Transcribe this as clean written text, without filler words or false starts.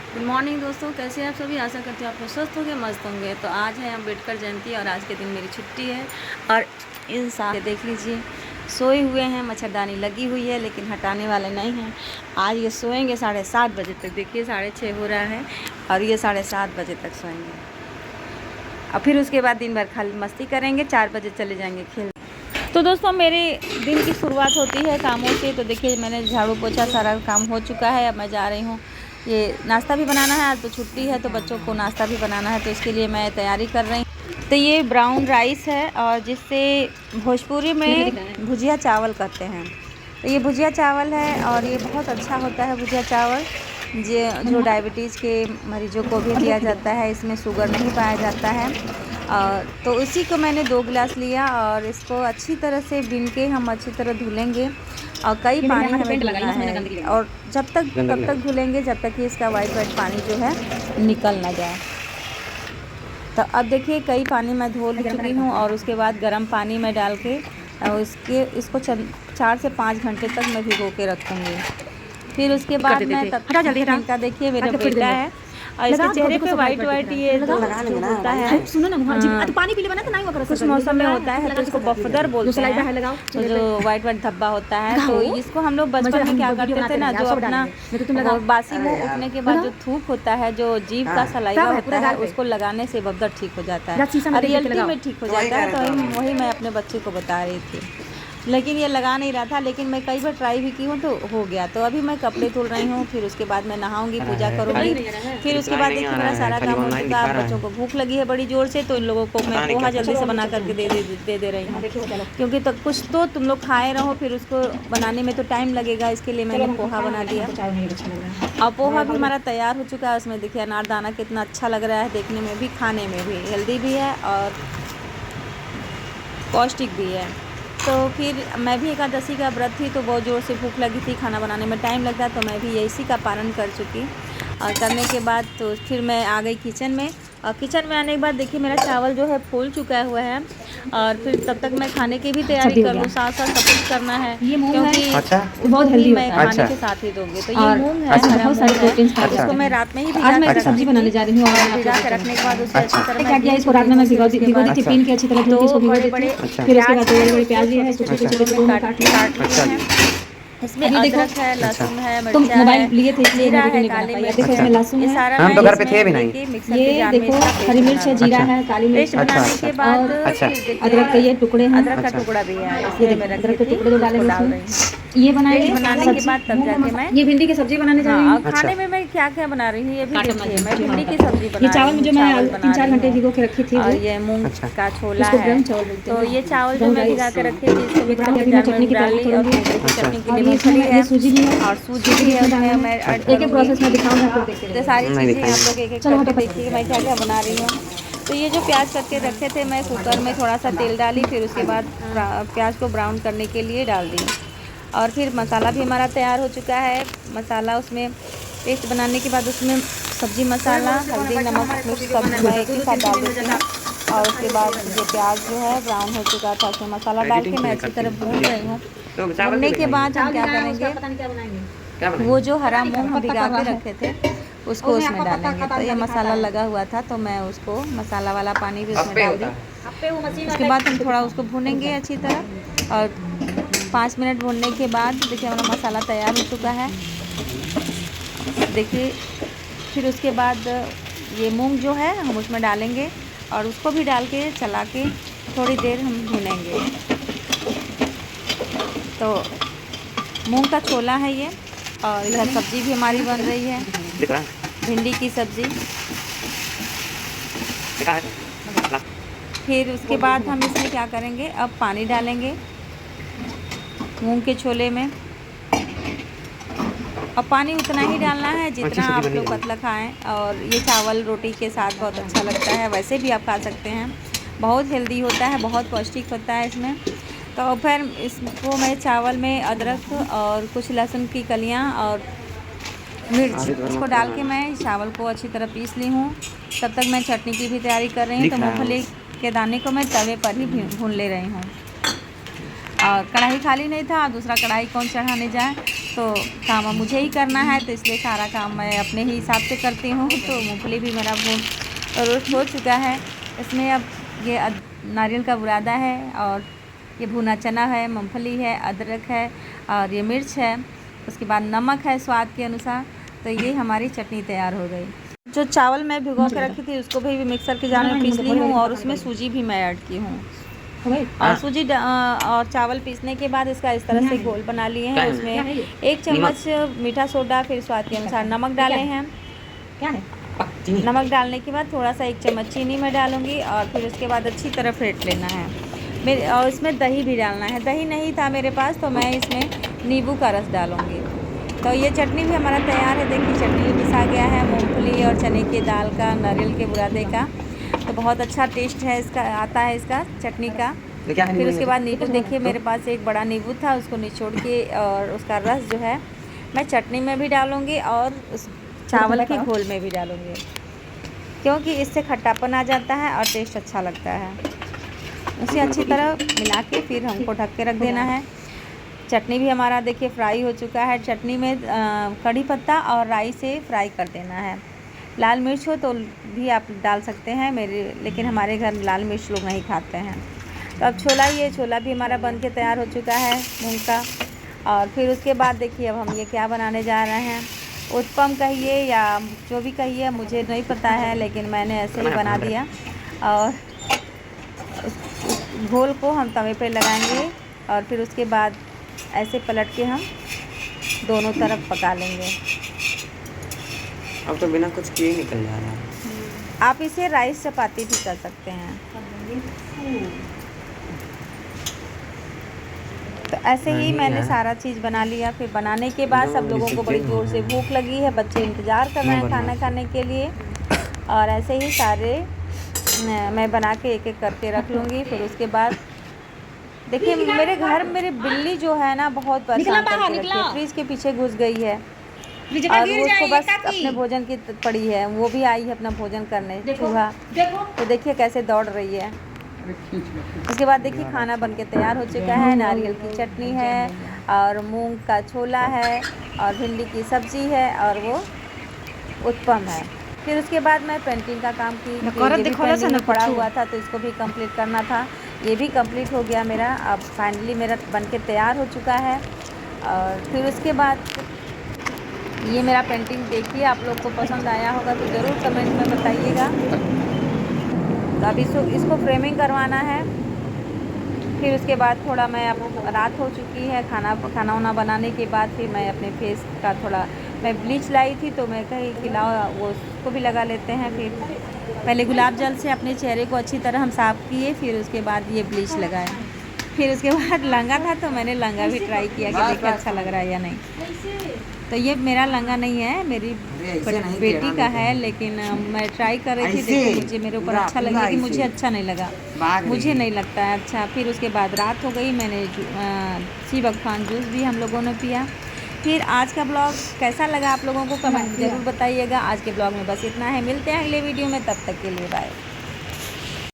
Good morning दोस्तों, कैसे हैं आप सभी। आशा करती हूँ आप लोग स्वस्थ होंगे, मस्त होंगे। तो आज है अम्बेडकर जयंती और आज के दिन मेरी छुट्टी है। और इन सारे देख लीजिए सोए हुए हैं, मच्छरदानी लगी हुई है लेकिन हटाने वाले नहीं हैं। आज ये सोएंगे 7:30 बजे तक। देखिए 6:30 हो रहा है और ये 7:30 बजे तक सोएंगे और फिर उसके बाद दिन भर खाली मस्ती करेंगे। 4 बजे चले जाएंगे खेल। तो दोस्तों मेरे दिन की शुरुआत होती है कामों से। तो देखिए मैंने झाड़ू पोछा सारा काम हो चुका है। अब मैं जा रही हूँ, ये नाश्ता भी बनाना है, आज तो छुट्टी है तो बच्चों को नाश्ता भी बनाना है, तो इसके लिए मैं तैयारी कर रही हूँ। तो ये ब्राउन राइस है और जिससे भोजपुरी में भुजिया चावल कहते हैं। तो ये भुजिया चावल है और ये बहुत अच्छा होता है भुजिया चावल, जो डायबिटीज़ के मरीजों को भी दिया जाता है। इसमें शुगर नहीं पाया जाता है। तो इसी को मैंने 2 गिलास लिया और इसको अच्छी तरह से बीन के हम अच्छी तरह धुलेंगे और कई पानी हमें धुलना है। और तब तक धुलेंगे जब तक कि इसका वाइट पानी जो है निकल ना जाए। तो अब देखिए कई पानी मैं धो चुकी हूँ और उसके बाद गर्म पानी में डाल के इसको 4 से 5 घंटे तक मैं भिगो के रखूँगी। फिर उसके बाद मैं इनका देखिए मेरा बेटा है और इसके चेहरे पे वाइट ये जो होता है, सुनो ना, तो पानी पी ले बना तो नहीं होगा। कुछ मौसम में होता है तो इसको बफदर बोलते हैं, तो जो वाइट धब्बा होता है। तो इसको हम लोग बचपन में क्या करते थे ना, जो अपना बासी मुँह उठने के बाद जो थूक होता है, जो जीभ का सलाइवा होता है, उसको लगाने से बफदर ठीक हो जाता है और रियलिटी में ठीक हो जाता है। तो वही मैं अपने बच्चे को बता रही थी, लेकिन ये लगा नहीं रहा था। लेकिन मैं कई बार ट्राई भी की हूँ तो हो गया। तो अभी मैं कपड़े धुल रही हूँ, फिर उसके बाद मैं नहाऊंगी, पूजा करूँगी। फिर उसके बाद देखिए मेरा सारा काम हो चुका। बच्चों को भूख लगी है बड़ी ज़ोर से, तो इन लोगों को मैं पोहा जल्दी से बना करके दे रही हूँ, क्योंकि तो कुछ तो तुम लोग खाए रहो, फिर उसको बनाने में तो टाइम लगेगा। इसके लिए मैंने पोहा बना दिया और पोहा भी हमारा तैयार हो चुका है। उसमें देखिए अनारदाना कितना अच्छा लग रहा है, देखने में भी, खाने में भी हेल्दी भी है और पौष्टिक भी है। तो फिर मैं भी एकादशी का व्रत थी, तो बहुत ज़ोर से भूख लगी थी, खाना बनाने में टाइम लगता, तो मैं भी इसी का पालन कर चुकी। और करने के बाद तो फिर मैं आ गई किचन में। और किचन में आने के बाद देखिए मेरा चावल जो है फूल चुका हुआ है और फिर तब तक मैं खाने की भी तैयारी कर लूँ, साथ साथ सब कुछ करना है, क्योंकि बहुत हेल्दी मैं खाने के साथ ही दूँगी। तो ये मूंग है, बहुत सारे प्रोटीन, इसको मैं रात में ही सब्जी बनाने जा रही हूँ और भिगा के रखने के बाद उसे अच्छी तरह क्या किया, इसको रात में मैं भिगो दी थी, पीन के अच्छी तरह धो के इसको भिगो दी थी। फिर उसके बाद बड़े प्याज लिए हैं, इसको छोटे-छोटे काट लिए हैं। इसमें अदरक है, लहसुन है, मिर्चा है, लिए थे, जीरा है, काली मिर्च, देखो इसमें लहसुन है, हम तो घर पे थे भी नहीं। ये देखो हरी मिर्च है, जीरा है, काली मिर्च बनाने के बाद अदरक के ये टुकड़े हैं, अदरक का टुकड़ा भी है, इसलिए मैं अदरक के टुकड़े तो डाले इसमें। ये बनाएंगे, बनाने के बाद तब जाके मैं ये भिंडी की सब्जी बनाने जा रही हूँ। खाने में मैं क्या क्या बना रही हूँ ये भी देखिए, मैं भिंडी की सब्जी बना रही हूँ। ये चावल जो मैं 3-4 घंटे भिगो के रखी थी, और ये मूंग का छोला है। तो ये चावल जो मैं भिगा के रखी थी, इसको मिक्सर में चटनी की डाल ली और चटनी के लिए मूंगफली है, सूजी भी है और सूजी भी है उसमें मैं ऐड करूँगी। एक प्रोसेस में दिखाऊंगा आपको, देखिए सारी चीज़ें आप लोग एक करके देखिए मैं क्या क्या बना रही हूँ। तो ये जो प्याज कट के रखे थे, मैं कुकर में थोड़ा सा तेल डाली, फिर उसके बाद प्याज को ब्राउन करने के लिए डाल दी। और फिर मसाला भी हमारा तैयार हो चुका है। मसाला उसमें पेस्ट बनाने के बाद उसमें सब्जी मसाला, हल्दी, नमक, मिर्च सब मैं एक ही साथ डाल देती हूँ। और उसके बाद ये प्याज जो है ब्राउन हो चुका था, उसमें मसाला डाल के मैं अच्छी तरह भून रही हूँ। भूनने के बाद हम क्या करेंगे, वो जो हरा मूंग हम भिगा के रखे थे उसको उसमें डालेंगे। तो ये मसाला लगा हुआ था तो मैं उसको मसाला वाला पानी भी उसमें डाल दी। उसके बाद हम थोड़ा उसको भूनेंगे अच्छी तरह और 5 मिनट भूनने के बाद देखिए हमारा मसाला तैयार हो चुका है। देखिए फिर उसके बाद ये मूंग जो है हम उसमें डालेंगे और उसको भी डाल के चला के थोड़ी देर हम भूनेंगे। तो मूंग का छोला है ये, और इधर सब्जी भी हमारी बन रही है, भिंडी की सब्जी। फिर उसके बाद हम इसमें क्या करेंगे, अब पानी डालेंगे मूंग के छोले में। और पानी उतना ही डालना है जितना आप लोग पतला खाएं। और ये चावल रोटी के साथ बहुत अच्छा लगता है, वैसे भी आप खा सकते हैं। बहुत हेल्दी होता है, बहुत पौष्टिक होता है इसमें। तो फिर इसको मैं चावल में अदरक और कुछ लहसुन की कलियां और मिर्च इसको डाल के मैं चावल को अच्छी तरह पीस ली हूँ। तब तक मैं चटनी की भी तैयारी कर रही हूँ। तो मूँगफली के दाने को मैं तवे पर ही भून ले रही हूँ और कढ़ाई खाली नहीं था, दूसरा कढ़ाई कौन चढ़ाने जाए, तो काम अब मुझे ही करना है, तो इसलिए सारा काम मैं अपने ही हिसाब से करती हूँ। तो मूँगफली भी मेरा रोस्ट हो चुका है। इसमें अब ये नारियल का बुरादा है और ये भुना चना है, मूँगफली है, अदरक है और ये मिर्च है, उसके बाद नमक है स्वाद के अनुसार। तो ये हमारी चटनी तैयार हो गई। जो चावल मैं भिगो के रखी थी उसको भी मिक्सर के जार में पीस ली हूँ और उसमें सूजी भी मैं ऐड की हूँ। और सूजी और चावल पीसने के बाद इसका इस तरह से घोल बना लिए हैं। उसमें 1 चम्मच मीठा सोडा, फिर स्वाद के अनुसार नमक डाले हैं। नमक डालने के बाद थोड़ा सा 1 चम्मच चीनी मैं डालूँगी और फिर उसके बाद अच्छी तरह फेंट लेना है। और इसमें दही भी डालना है। दही नहीं था मेरे पास तो मैं इसमें नींबू का रस डालूँगी। तो ये चटनी भी हमारा तैयार है। देखिए चटनी भी पिसा गया है मूंगफली और चने की दाल का, नारियल के बुरादे का। तो बहुत अच्छा टेस्ट है इसका, आता है इसका चटनी का। फिर उसके बाद नींबू, देखिए मेरे पास एक बड़ा नींबू था, उसको निचोड़ के और उसका रस जो है मैं चटनी में भी डालूँगी और उस चावल के घोल में भी डालूँगी, क्योंकि इससे खट्टापन आ जाता है और टेस्ट अच्छा लगता है। उसे अच्छी तरह मिला के फिर हमको ढक के रख देना है। चटनी भी हमारा देखिए फ्राई हो चुका है। चटनी में कड़ी पत्ता और राई से फ्राई कर देना है। लाल मिर्च हो तो भी आप डाल सकते हैं लेकिन हमारे घर लाल मिर्च लोग नहीं खाते हैं। तो अब छोला भी हमारा बन के तैयार हो चुका है मूंग का। और फिर उसके बाद देखिए अब हम ये क्या बनाने जा रहे हैं, उत्पम कहिए या जो भी कहिए, मुझे नहीं पता है, लेकिन मैंने ऐसे ही बना दिया। और उस घोल को हम तवे पे लगाएंगे और फिर उसके बाद ऐसे पलट के हम दोनों तरफ पका लेंगे। अब तो बिना कुछ किए निकल जा रहा है। आप इसे राइस चपाती भी कर सकते हैं। तो ऐसे ही मैंने सारा चीज़ बना लिया। फिर बनाने के बाद सब लोगों को बड़ी ज़ोर से भूख लगी है, बच्चे इंतज़ार कर रहे हैं खाना खाने के लिए। और ऐसे ही सारे मैं बना के एक एक करके रख लूँगी। फिर उसके बाद देखिए मेरे घर मेरी बिल्ली जो है ना बहुत परेशान करती रहती है, फ्रिज के पीछे घुस गई है और वो उसको बस अपने भोजन की पड़ी है। वो भी आई है अपना भोजन करने, चूहा। तो देखिए कैसे दौड़ रही है। उसके बाद देखिए खाना बनके तैयार हो चुका है। नारियल की चटनी है और मूंग का छोला है और भिंडी की सब्जी है और वो उत्पम है। फिर उसके बाद मैं पेंटिंग का काम की, पेंटिंग में पड़ा हुआ था तो इसको भी कंप्लीट करना था। ये भी कंप्लीट हो गया मेरा। अब फाइनली मेरा बनके तैयार हो चुका है। और फिर उसके बाद ये मेरा पेंटिंग देखिए, आप लोग को पसंद आया होगा तो ज़रूर कमेंट में बताइएगा। तो अब इसको फ्रेमिंग करवाना है। फिर उसके बाद थोड़ा मैं अब रात हो चुकी है, खाना वाना बनाने के बाद फिर मैं अपने फेस का थोड़ा मैं ब्लीच लाई थी तो मैं कहीं कि लाओ वो उसको भी लगा लेते हैं। फिर पहले गुलाब जल से अपने चेहरे को अच्छी तरह हम साफ़ किए, फिर उसके बाद ये ब्लीच लगाए। फिर उसके बाद लहंगा था तो मैंने लहंगा भी ट्राई किया कि देखिए अच्छा लग रहा है या नहीं। तो ये मेरा लहंगा नहीं है, मेरी बेटी का है, लेकिन मैं ट्राई कर रही थी। देखिए मुझे मेरे ऊपर अच्छा लगा कि मुझे अच्छा नहीं लगा, मुझे नहीं लगता है अच्छा। फिर उसके बाद रात हो गई, मैंने सी बगफान जूस भी हम लोगों ने पिया। फिर आज का ब्लॉग कैसा लगा आप लोगों को कमेंट ज़रूर बताइएगा। आज के ब्लॉग में बस इतना है, मिलते हैं अगले वीडियो में, तब तक के लिए बाय।